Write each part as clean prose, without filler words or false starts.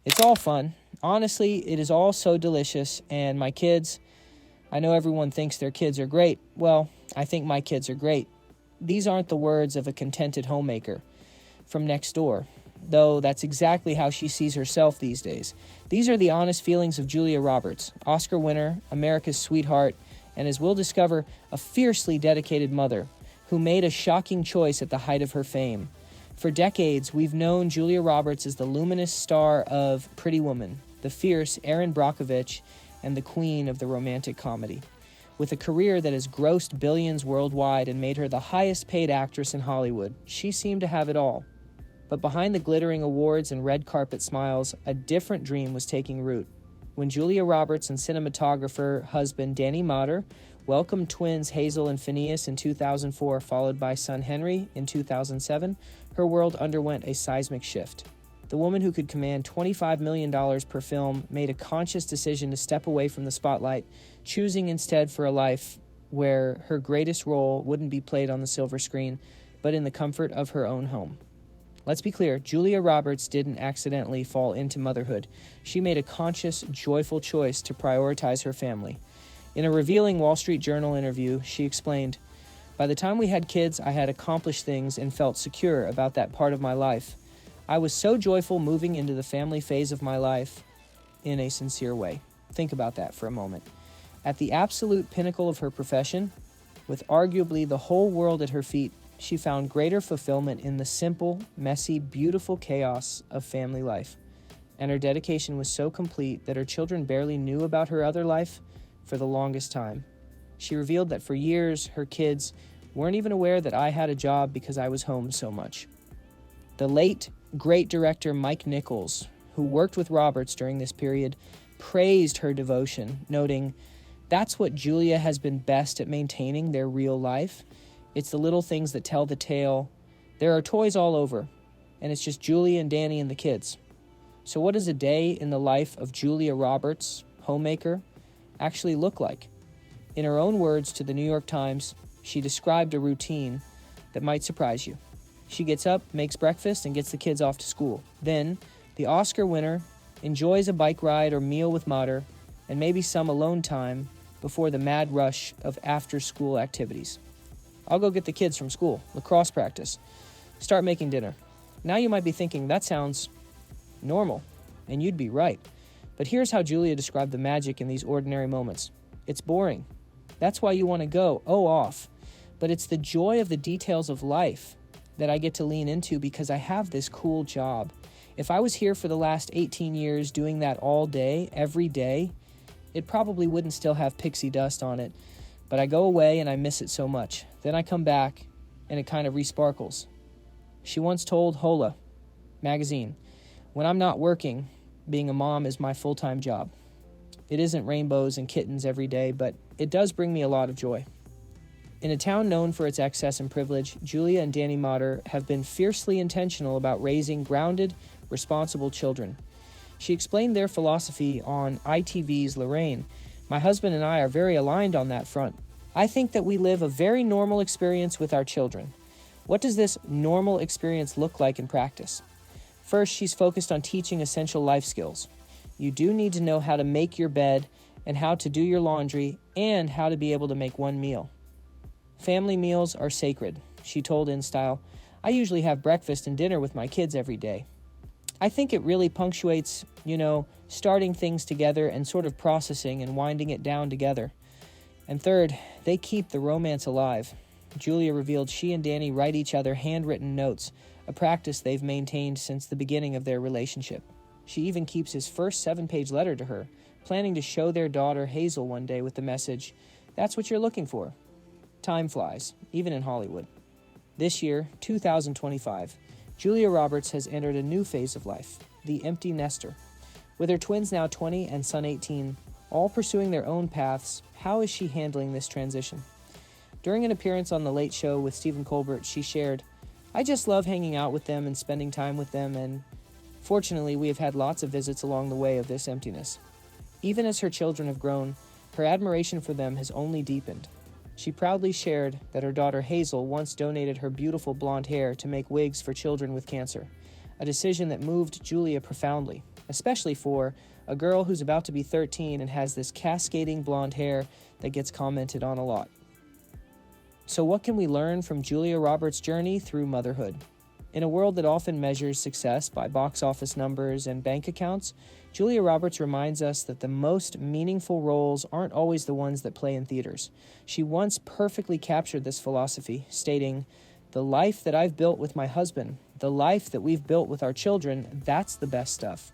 It's all fun. Honestly, it is all so delicious, and my kids, I know everyone thinks their kids are great. Well, I think my kids are great. These aren't the words of a contented homemaker from next door, though that's exactly how she sees herself these days. These are the honest feelings of Julia Roberts, Oscar winner, America's sweetheart, and as we'll discover, a fiercely dedicated mother who made a shocking choice at the height of her fame. For decades, we've known Julia Roberts as the luminous star of Pretty Woman, the fierce Erin Brockovich, and the queen of the romantic comedy. With a career that has grossed billions worldwide and made her the highest-paid actress in Hollywood, she seemed to have it all. But behind the glittering awards and red carpet smiles, a different dream was taking root. When Julia Roberts and cinematographer husband Danny Motter welcomed twins Hazel and Phinnaeus in 2004, followed by son Henry in 2007, her world underwent a seismic shift. The woman who could command $25 million per film made a conscious decision to step away from the spotlight, choosing instead for a life where her greatest role wouldn't be played on the silver screen, but in the comfort of her own home. Let's be clear, Julia Roberts didn't accidentally fall into motherhood. She made a conscious, joyful choice to prioritize her family. In a revealing Wall Street Journal interview, she explained, "By the time we had kids, I had accomplished things and felt secure about that part of my life. I was so joyful moving into the family phase of my life in a sincere way." Think about that for a moment. At the absolute pinnacle of her profession, with arguably the whole world at her feet, she found greater fulfillment in the simple, messy, beautiful chaos of family life. And her dedication was so complete that her children barely knew about her other life for the longest time. She revealed that for years, her kids weren't even aware that I had a job because I was home so much. The late, great director Mike Nichols, who worked with Roberts during this period, praised her devotion, noting, "That's what Julia has been best at maintaining their real life. It's the little things that tell the tale. There are toys all over, and it's just Julia and Danny and the kids." So what does a day in the life of Julia Roberts, homemaker, actually look like? In her own words to the New York Times, she described a routine that might surprise you. She gets up, makes breakfast, and gets the kids off to school. Then, the Oscar winner enjoys a bike ride or meal with Mater, and maybe some alone time before the mad rush of after-school activities. I'll go get the kids from school, lacrosse practice, start making dinner. Now you might be thinking, that sounds normal, and you'd be right. But here's how Julia described the magic in these ordinary moments. It's boring. That's why you want to go, off. But it's the joy of the details of life that I get to lean into because I have this cool job. If I was here for the last 18 years doing that all day, every day, it probably wouldn't still have pixie dust on it. But I go away and I miss it so much. Then I come back and it kind of resparkles. She once told Hola magazine, "When I'm not working, being a mom is my full-time job. It isn't rainbows and kittens every day, but it does bring me a lot of joy." In a town known for its excess and privilege, Julia and Danny Motter have been fiercely intentional about raising grounded, responsible children. She explained their philosophy on ITV's Lorraine. "My husband and I are very aligned on that front. I think that we live a very normal experience with our children." What does this normal experience look like in practice? First, she's focused on teaching essential life skills. You do need to know how to make your bed and how to do your laundry and how to be able to make one meal. "Family meals are sacred," she told InStyle. "I usually have breakfast and dinner with my kids every day. I think it really punctuates, starting things together and sort of processing and winding it down together." And third, they keep the romance alive. Julia revealed she and Danny write each other handwritten notes, a practice they've maintained since the beginning of their relationship. She even keeps his first 7-page letter to her, planning to show their daughter Hazel one day with the message, "That's what you're looking for." Time flies, even in Hollywood. This year, 2025, Julia Roberts has entered a new phase of life, the empty nester. With her twins now 20 and son 18, all pursuing their own paths, how is she handling this transition? During an appearance on The Late Show with Stephen Colbert, she shared, "I just love hanging out with them and spending time with them, and fortunately, we have had lots of visits along the way of this emptiness." Even as her children have grown, her admiration for them has only deepened. She proudly shared that her daughter Hazel once donated her beautiful blonde hair to make wigs for children with cancer, a decision that moved Julia profoundly. especially for a girl who's about to be 13 and has this cascading blonde hair that gets commented on a lot. So what can we learn from Julia Roberts' journey through motherhood? In a world that often measures success by box office numbers and bank accounts, Julia Roberts reminds us that the most meaningful roles aren't always the ones that play in theaters. She once perfectly captured this philosophy, stating, "The life that I've built with my husband, the life that we've built with our children, that's the best stuff."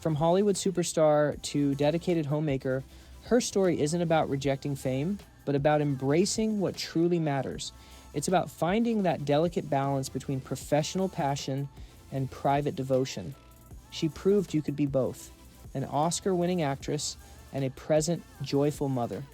From Hollywood superstar to dedicated homemaker, her story isn't about rejecting fame, but about embracing what truly matters. It's about finding that delicate balance between professional passion and private devotion. She proved you could be both, an Oscar-winning actress and a present, joyful mother.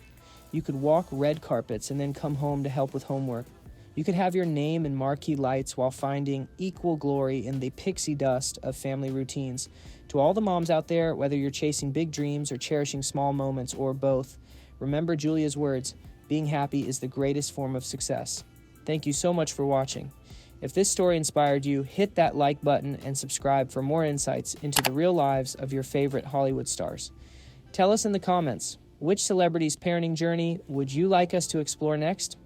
You could walk red carpets and then come home to help with homework. You could have your name in marquee lights while finding equal glory in the pixie dust of family routines. To all the moms out there, whether you're chasing big dreams or cherishing small moments or both, remember Julia's words, being happy is the greatest form of success. Thank you so much for watching. If this story inspired you, hit that like button and subscribe for more insights into the real lives of your favorite Hollywood stars. Tell us in the comments, which celebrity's parenting journey would you like us to explore next?